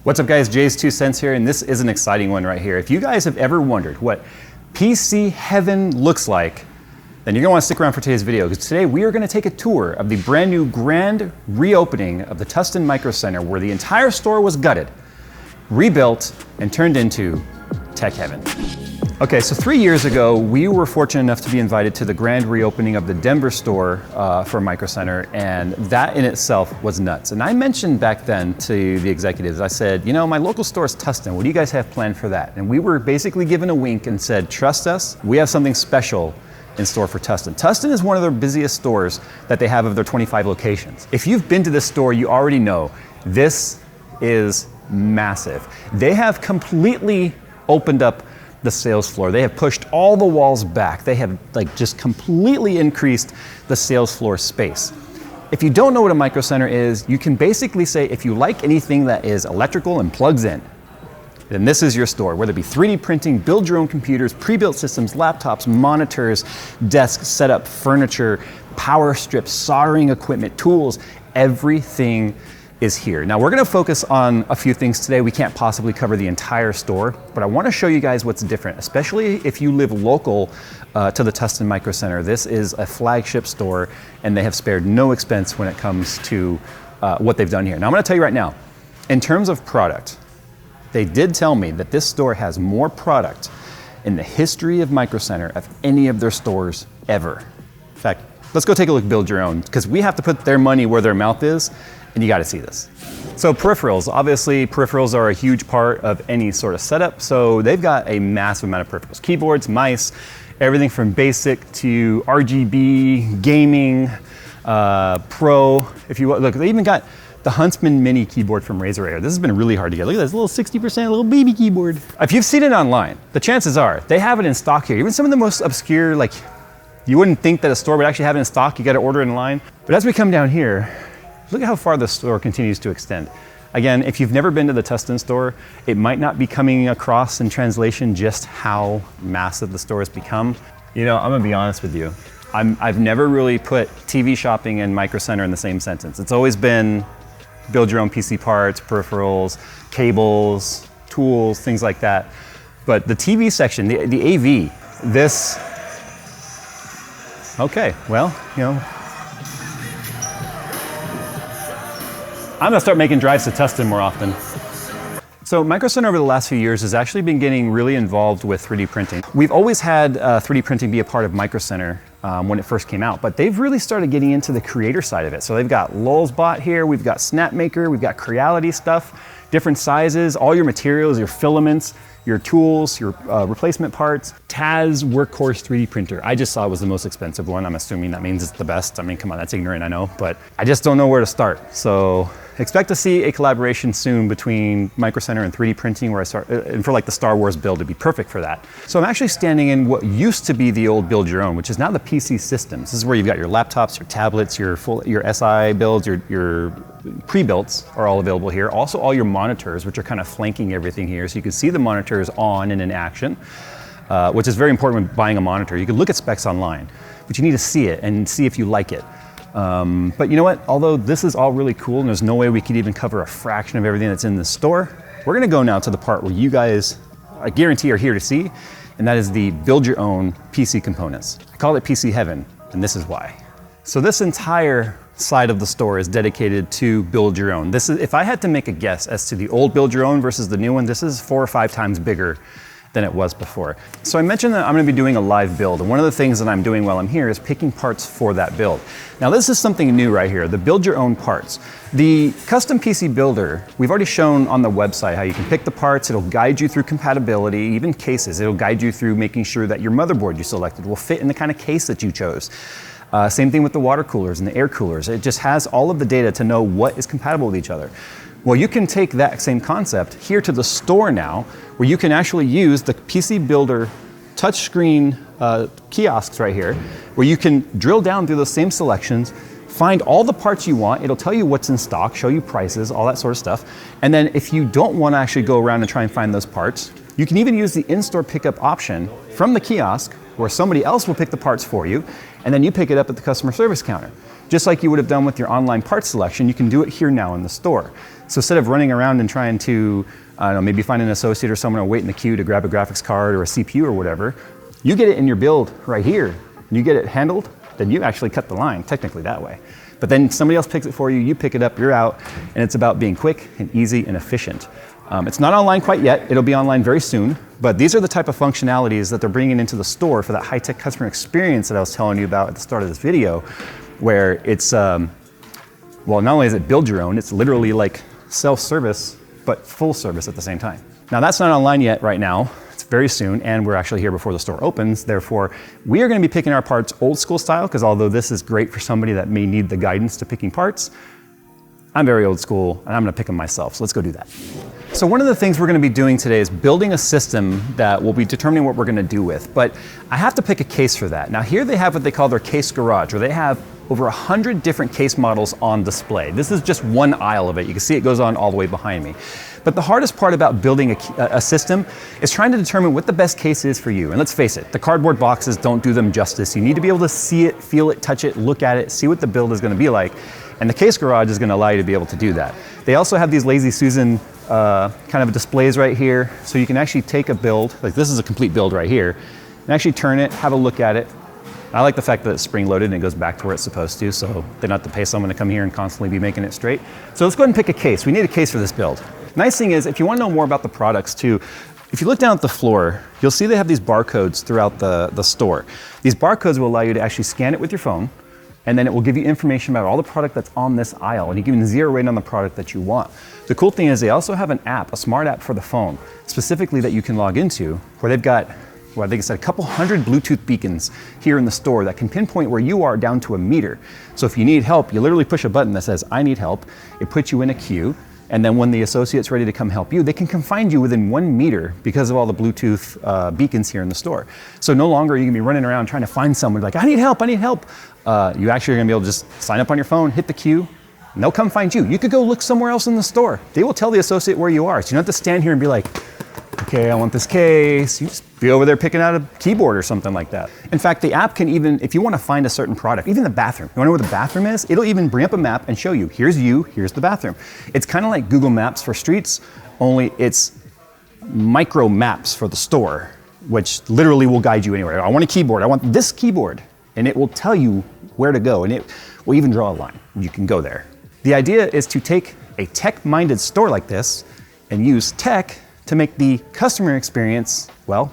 What's up guys, Jay's 2 cents here, and this is an exciting one right here. If you guys have ever wondered what PC heaven looks like, then you're gonna wanna stick around for today's video, because today we are gonna take a tour of the brand new grand reopening of the Tustin Micro Center, where the entire store was gutted, rebuilt, and turned into tech heaven. Okay, so 3 years ago, we were fortunate enough to be invited to the grand reopening of the Denver store for Micro Center, and that in itself was nuts. And I mentioned back then to the executives, I said, you know, my local store is Tustin. What do you guys have planned for that? And we were basically given a wink and said, trust us, we have something special in store for Tustin. Tustin is one of their busiest stores that they have of their 25 locations. If you've been to this store, you already know this is massive. They have completely opened up the sales floor. They have pushed all the walls back. They have just completely increased the sales floor space. If you don't know what a Micro Center is, you can basically say if you like anything that is electrical and plugs in, then this is your store. Whether it be 3D printing, build your own computers, pre-built systems, laptops, monitors, desks, setup, furniture, power strips, soldering equipment, tools, everything is here. Now we're gonna focus on a few things today. We can't possibly cover the entire store, but I wanna show you guys what's different, especially if you live local to the Tustin Micro Center. This is a flagship store, and they have spared no expense when it comes to what they've done here. Now I'm gonna tell you right now, in terms of product, they did tell me that this store has more product in the history of Micro Center of any of their stores ever. In fact, let's go take a look, build your own, because we have to put their money where their mouth is, and you gotta see this. So peripherals, obviously peripherals are a huge part of any sort of setup, so they've got a massive amount of peripherals. Keyboards, mice, everything from basic to RGB, gaming, pro, if you look, they even got the Huntsman Mini keyboard from Razer Air. This has been really hard to get. Look at this little 60% little baby keyboard. If you've seen it online, the chances are they have it in stock here. Even some of the most obscure, like you wouldn't think that a store would actually have it in stock. You got to order it in line. But as we come down here, look at how far the store continues to extend. Again, if you've never been to the Tustin store, it might not be coming across in translation just how massive the store has become. You know, I'm gonna be honest with you. I've never really put TV shopping and Micro Center in the same sentence. It's always been build your own PC parts, peripherals, cables, tools, things like that. But the TV section, the AV, this, okay, well, you know, I'm gonna start making drives to Tustin more often. So Micro Center over the last few years has actually been getting really involved with 3D printing. We've always had 3D printing be a part of Micro Center when it first came out, but they've really started getting into the creator side of it. So they've got Lulzbot here, we've got Snapmaker, we've got Creality stuff, different sizes, all your materials, your filaments, your tools, your replacement parts. Taz Workhorse 3D printer. I just saw it was the most expensive one. I'm assuming that means it's the best. I mean, come on, that's ignorant, I know, but I just don't know where to start. So expect to see a collaboration soon between Micro Center and 3D printing, where I start, and for like the Star Wars build, it'd be perfect for that. So I'm actually standing in what used to be the old build your own, which is now the PC systems. This is where you've got your laptops, your tablets, your SI builds, your pre-builts are all available here. Also all your monitors, which are kind of flanking everything here. So you can see the monitors on and in action, which is very important when buying a monitor. You can look at specs online, but you need to see it and see if you like it. But you know what? Although this is all really cool and there's no way we could even cover a fraction of everything that's in the store, we're gonna go now to the part where you guys, I guarantee, are here to see, and that is the build your own PC components. I call it PC heaven, and this is why. So this entire side of the store is dedicated to build your own. This is, if I had to make a guess as to the old build your own versus the new one, this is 4 or 5 times bigger than it was before. So I mentioned that I'm gonna be doing a live build, and one of the things that I'm doing while I'm here is picking parts for that build. Now this is something new right here, the build your own parts. The custom PC builder, we've already shown on the website how you can pick the parts, it'll guide you through compatibility, even cases, it'll guide you through making sure that your motherboard you selected will fit in the kind of case that you chose. Same thing with the water coolers and the air coolers. It just has all of the data to know what is compatible with each other. Well, you can take that same concept here to the store now, where you can actually use the PC Builder touchscreen kiosks right here, where you can drill down through those same selections, find all the parts you want. It'll tell you what's in stock, show you prices, all that sort of stuff. And then if you don't want to actually go around and try and find those parts, you can even use the in-store pickup option from the kiosk, where somebody else will pick the parts for you, and then you pick it up at the customer service counter. Just like you would have done with your online parts selection, you can do it here now in the store. So instead of running around and trying to, I don't know, maybe find an associate or someone or wait in the queue to grab a graphics card or a CPU or whatever, you get it in your build right here, and you get it handled, then you actually cut the line, technically that way. But then somebody else picks it for you, you pick it up, you're out, and it's about being quick and easy and efficient. It's not online quite yet, it'll be online very soon, but these are the type of functionalities that they're bringing into the store for that high-tech customer experience that I was telling you about at the start of this video, where it's, well, not only is it build your own, it's literally like self-service, but full service at the same time. Now that's not online yet right now, it's very soon, and we're actually here before the store opens, therefore we are gonna be picking our parts old school style, because although this is great for somebody that may need the guidance to picking parts, I'm very old school, and I'm gonna pick them myself, so let's go do that. So one of the things we're gonna be doing today is building a system that we'll be determining what we're gonna do with, but I have to pick a case for that. Now here they have what they call their case garage, where they have over 100 different case models on display. This is just one aisle of it. You can see it goes on all the way behind me. But the hardest part about building a system is trying to determine what the best case is for you. And let's face it, the cardboard boxes don't do them justice. You need to be able to see it, feel it, touch it, look at it, see what the build is gonna be like. And the case garage is gonna allow you to be able to do that. They also have these Lazy Susan kind of displays right here. So you can actually take a build, like this is a complete build right here, and actually turn it, have a look at it. I like the fact that it's spring loaded and it goes back to where it's supposed to, so they don't have to pay someone to come here and constantly be making it straight. So let's go ahead and pick a case. We need a case for this build. Nice thing is, if you want to know more about the products too, if you look down at the floor, you'll see they have these barcodes throughout the store. These barcodes will allow you to actually scan it with your phone, and then it will give you information about all the product that's on this aisle, and you can zero in on the product that you want. The cool thing is they also have an app, a smart app for the phone, specifically that you can log into, where they've got, well, I think it's a couple hundred Bluetooth beacons here in the store that can pinpoint where you are down to a meter. So if you need help, you literally push a button that says, I need help. It puts you in a queue. And then when the associate's ready to come help you, they can find you within 1 meter because of all the Bluetooth beacons here in the store. So no longer are you gonna be running around trying to find someone like, I need help, I need help. You actually are gonna be able to just sign up on your phone, hit the queue, and they'll come find you. You could go look somewhere else in the store. They will tell the associate where you are. So you don't have to stand here and be like, okay, I want this case. You just be over there picking out a keyboard or something like that. In fact, the app can even, if you want to find a certain product, even the bathroom, you want to know where the bathroom is? It'll even bring up a map and show you, here's the bathroom. It's kind of like Google Maps for streets, only it's micro maps for the store, which literally will guide you anywhere. I want a keyboard, I want this keyboard, and it will tell you where to go, and it will even draw a line. You can go there. The idea is to take a tech-minded store like this and use tech to make the customer experience, well,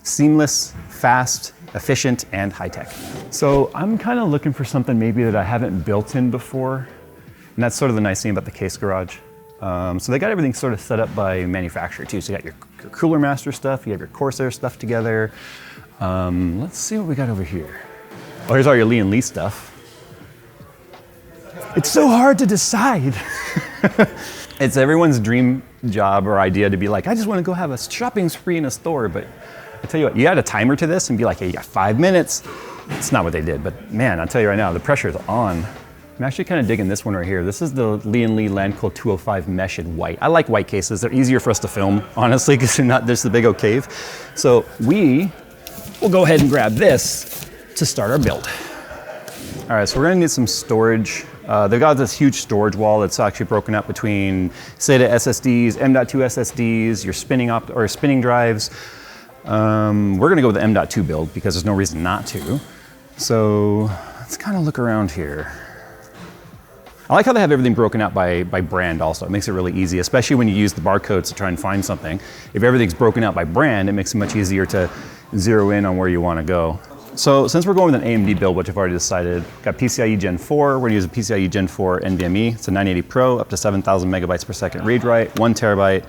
seamless, fast, efficient, and high-tech. So I'm kind of looking for something maybe that I haven't built in before, and that's sort of the nice thing about the case garage. So they got everything sort of set up by manufacturer too. So you got your Cooler Master stuff, you have your Corsair stuff together. Let's see what we got over here. Oh, here's all your Lee & Lee stuff. It's so hard to decide. It's everyone's dream job or idea to be like, I just want to go have a shopping spree in a store. But I tell you what, you add a timer to this and be like, hey, you got 5 minutes. It's not what they did, but man, I'll tell you right now, the pressure is on. I'm actually kind of digging this one right here. This is the Lee & Lee Landco 205 mesh in white. I like white cases. They're easier for us to film, honestly, because they're not just the big old cave. So we will go ahead and grab this to start our build. All right, so we're gonna need some storage. They've got this huge storage wall that's actually broken up between SATA SSDs, M.2 SSDs, your spinning drives. We're gonna go with the M.2 build because there's no reason not to. So let's kind of look around here. I like how they have everything broken out by brand also. It makes it really easy, especially when you use the barcodes to try and find something. If everything's broken out by brand, it makes it much easier to zero in on where you wanna go. So since we're going with an AMD build, which I've already decided, got PCIe Gen 4, we're gonna use a PCIe Gen 4 NVMe. It's a 980 Pro, up to 7,000 megabytes per second read-write, 1 terabyte.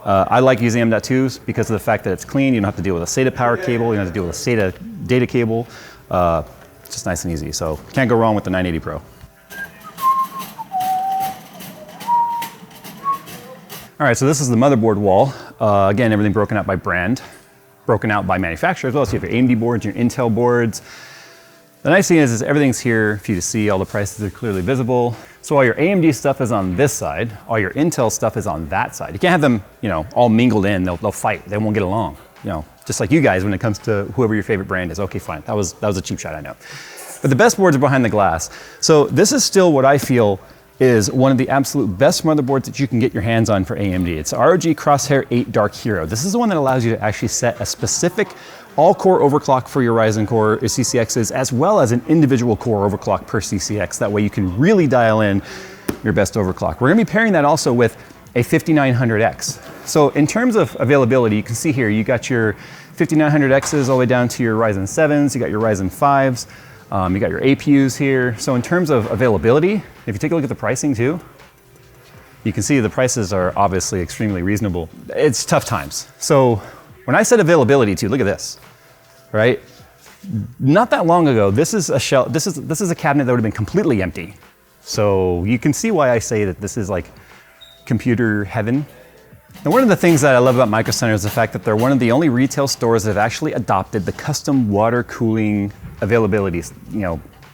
I like using M.2s because of the fact that it's clean. You don't have to deal with a SATA power cable, you don't have to deal with a SATA data cable. It's just nice and easy. So can't go wrong with the 980 Pro. All right, so this is the motherboard wall. Again, everything broken out by brand, broken out by manufacturer as well. So you have your AMD boards, your Intel boards. The nice thing is everything's here for you to see. All the prices are clearly visible. So all your AMD stuff is on this side. All your Intel stuff is on that side. You can't have them, all mingled in. They'll fight. They won't get along. Just like you guys when it comes to whoever your favorite brand is. Okay, fine. That was a cheap shot, I know. But the best boards are behind the glass. So this is still what I feel is one of the absolute best motherboards that you can get your hands on for AMD. It's ROG Crosshair 8 Dark Hero. This is the one that allows you to actually set a specific all-core overclock for your Ryzen core or CCXs, as well as an individual core overclock per CCX. That way you can really dial in your best overclock. We're gonna be pairing that also with a 5900X. So in terms of availability, you can see here, you got your 5900Xs all the way down to your Ryzen 7s, you got your Ryzen 5s, you got your APUs here. So in terms of availability, if you take a look at the pricing too, you can see the prices are obviously extremely reasonable. It's tough times. So when I said availability too, look at this, right? Not that long ago, this is a shell, this is a cabinet that would have been completely empty. So you can see why I say that this is like computer heaven. And one of the things that I love about Micro Center is the fact that they're one of the only retail stores that have actually adopted the custom water cooling availability,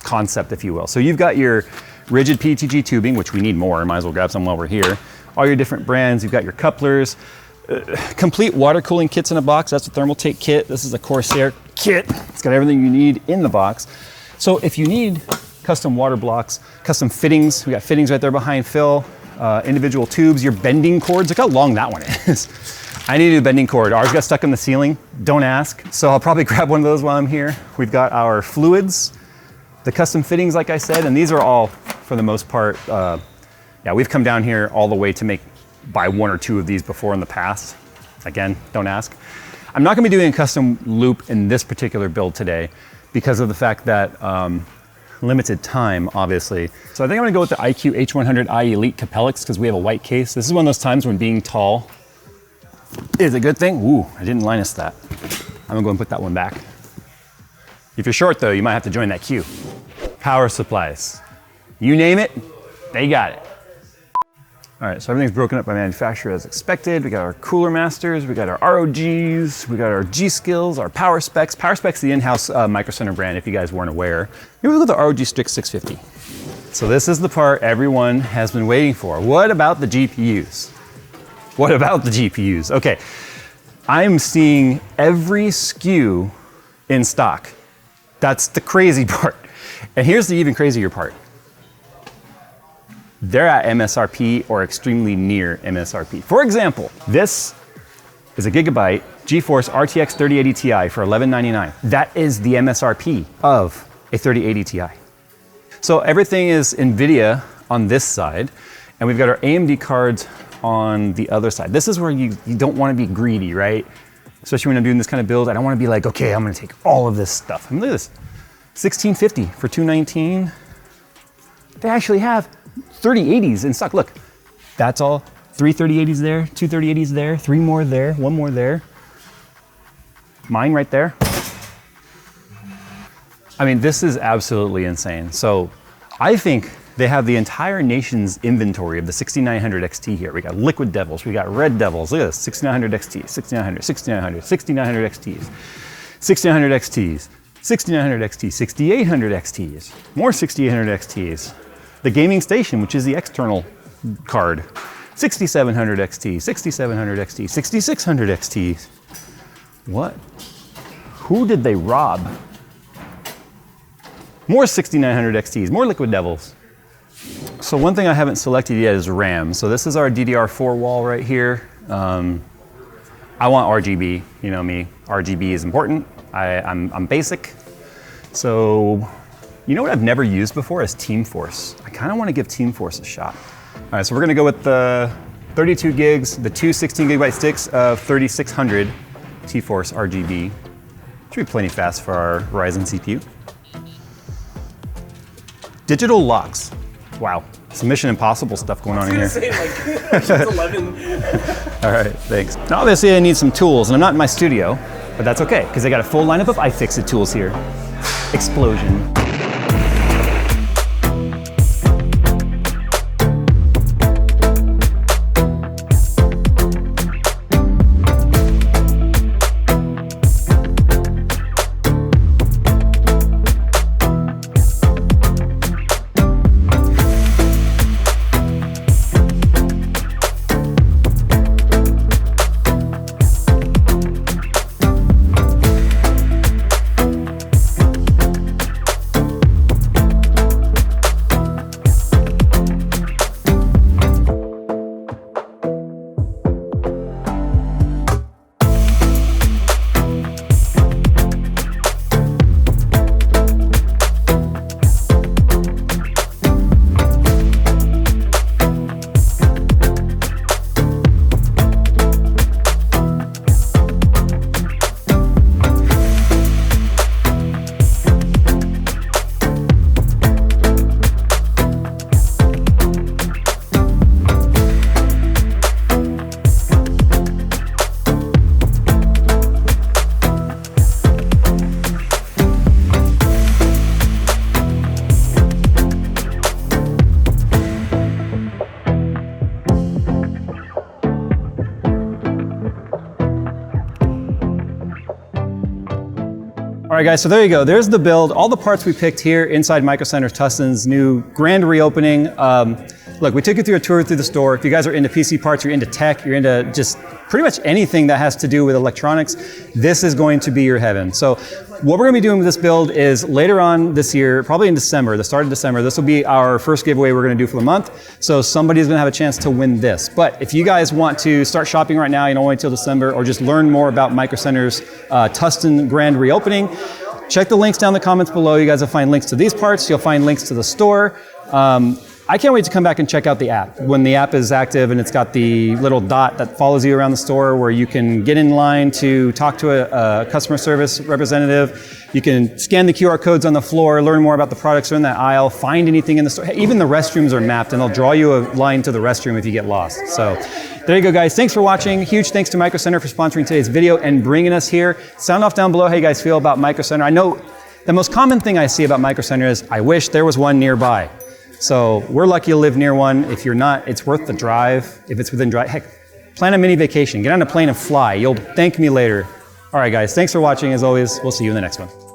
concept, if you will. So you've got your rigid PETG tubing, which we need more, might as well grab some while we're here. All your different brands, you've got your couplers, complete water cooling kits in a box. That's a Thermaltake kit. This is a Corsair kit. It's got everything you need in the box. So if you need custom water blocks, custom fittings, we got fittings right there behind Phil, individual tubes, your bending cords. Look how long that one is. I need a bending cord. Ours got stuck in the ceiling. Don't ask. So I'll probably grab one of those while I'm here. We've got our fluids, the custom fittings, like I said, and these are all, for the most part, we've come down here all the way to buy one or two of these before in the past. Again, don't ask. I'm not gonna be doing a custom loop in this particular build today because of the fact that limited time, obviously. So I think I'm gonna go with the iCUE H100i Elite Capellix because we have a white case. This is one of those times when being tall is a good thing. Ooh, I didn't Linus that. I'm gonna go and put that one back. If you're short though, you might have to join that queue. Power supplies. You name it, they got it. All right, so everything's broken up by manufacturer as expected. We got our Cooler Masters, we got our ROGs, we got our G-Skills, our Power Specs. Power Specs, the in-house Micro Center brand, if you guys weren't aware. Here we go with the ROG Strix 650. So this is the part everyone has been waiting for. What about the GPUs? What about the GPUs? Okay, I'm seeing every SKU in stock. That's the crazy part. And here's the even crazier part. They're at MSRP or extremely near MSRP. For example, this is a Gigabyte GeForce RTX 3080 Ti for $1199. That is the MSRP of a 3080 Ti. So everything is NVIDIA on this side, and we've got our AMD cards on the other side. This is where you don't want to be greedy, right? Especially when I'm doing this kind of build, I don't want to be like, okay, I'm going to take all of this stuff. I mean, look at this, 1650 for $219. They actually have 3080s in stock. Look, that's all. 3 3080s there, 2 3080s there, 3 more there, 1 more there. Mine right there. I mean, this is absolutely insane. So I think they have the entire nation's inventory of the 6900 XT here. We got Liquid Devils, we got Red Devils. Look at this, 6900 XT, 6900, 6900, 6900 XTs, 6900 XTs, 6900 XT, 6800 XTs, more 6800 XTs. The gaming station, which is the external card, 6700 XT, 6700 XT, 6600 XT. What? Who did they rob? More 6900 XTs, more Liquid Devils. So one thing I haven't selected yet is RAM. So this is our DDR4 wall right here. I want RGB, you know me, RGB is important. I'm basic. So, you know what I've never used before is Team Force. I kind of want to give Team Force a shot. All right, so we're gonna go with the 32 gigs, the two 16 gigabyte sticks of 3600 T-Force RGB. Should be plenty fast for our Ryzen CPU. Digital locks. Wow, some Mission Impossible stuff going on in here. Say, like, Ocean's 11. All right, thanks. Now obviously I need some tools, and I'm not in my studio, but that's okay, because I got a full lineup of iFixit tools here. Explosion. right, guys, so there you go. There's the build. All the parts we picked here inside Micro Center Tustin's new grand reopening. Look, we took you through a tour through the store. If you guys are into PC parts, you're into tech, you're into just pretty much anything that has to do with electronics, this is going to be your heaven. So what we're going to be doing with this build is later on this year, probably in December, the start of December, this will be our first giveaway we're going to do for the month. So somebody's going to have a chance to win this. But if you guys want to start shopping right now, you don't wait till December, or just learn more about Micro Center's Tustin grand reopening, check the links down in the comments below. You guys will find links to these parts. You'll find links to the store. I can't wait to come back and check out the app. When the app is active and it's got the little dot that follows you around the store where you can get in line to talk to a customer service representative. You can scan the QR codes on the floor, learn more about the products that are in that aisle, find anything in the store. Even the restrooms are mapped and they'll draw you a line to the restroom if you get lost. So there you go, guys. Thanks for watching. Huge thanks to Micro Center for sponsoring today's video and bringing us here. Sound off down below how you guys feel about Micro Center. I know the most common thing I see about Micro Center is, I wish there was one nearby. So we're lucky to live near one. If you're not, it's worth the drive. If it's within drive, heck, plan a mini vacation. Get on a plane and fly. You'll thank me later. All right, guys, thanks for watching. As always, we'll see you in the next one.